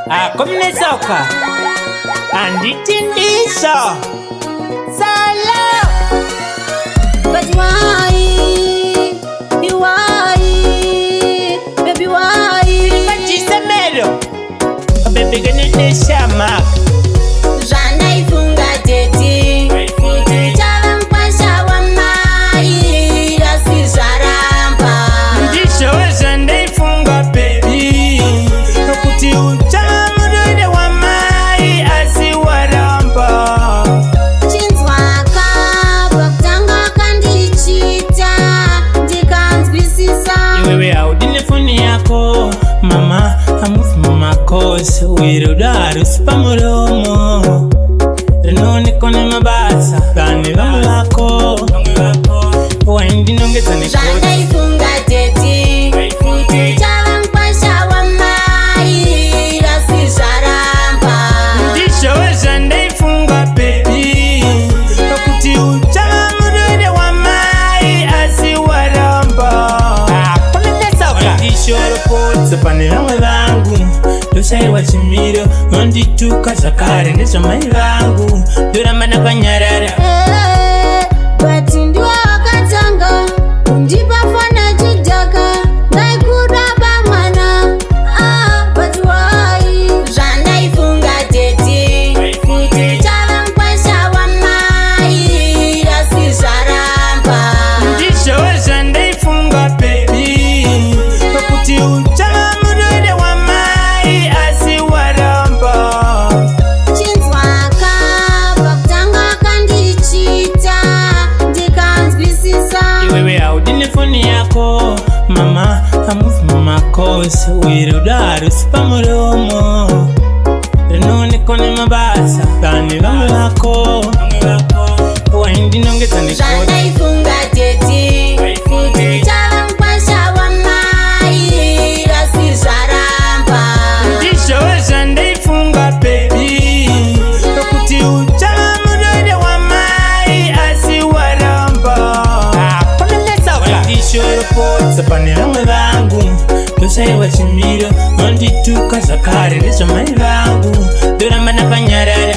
Akomnesoka anditindisho salo. But why? Baby why? Machisemero baby gane shamak Jana ifunga teti Chava mpasha wa mai Rasi zaramba ndisho jana ifunga baby Okuti uchamurode wa mai asi waramba Chinzwaka Bakutanga kandichita Ndikanzwisisa Iwewe audinefoni yako Mama hamufu mama kose Wirudaru sipa muromo Renone kone mabasa Kani vamulako Waindi nongeza ni Jana kote ifunga teti Chava mpasha wa mai Rasi zaramba ndisho jana ifunga baby Okuti uchamurode wa mai asi waramba Akomnesoka ndisho ropoza pane vamwe vangu Dosaiwa chimiro Ondituka zakare nezo mai vangu Dorambana kanyarara But ndiwa wakatanga Undipa fana chidaka Ndaikudaba mwana But why? Jana ifunga teti Chava mpasha wa mai Rasi zaramba ndisho jana ifunga baby Okuti uchamurode wa mai asi waramba Chinzwaka Bakutanga kandichita Ndikanzwisisa Iwewe audinefoni yako Mama hamufu mama kose Wirudaru sipa muromo Renone kone mabasa Kani vamulako Waindi nongeza ni kote Jana ifunga teti Chava mpasha wa mai Rasi zaramba ndisho jana ifunga baby Okuti uchamurode wa mai asi waramba Akomnesoka ndisho ropoza pane vamwe vangu Dosaiwa chimiro Ondituka zakare nezo mai vangu Dorambana kanyarara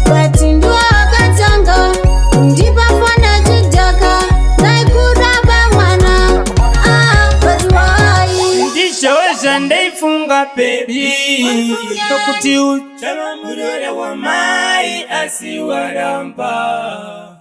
But ndiwa wakatanga Undipa fana chidaka Ndaikudaba mwana But why? ndisho jana ifunga baby Okuti uchamurode wa mai asi waramba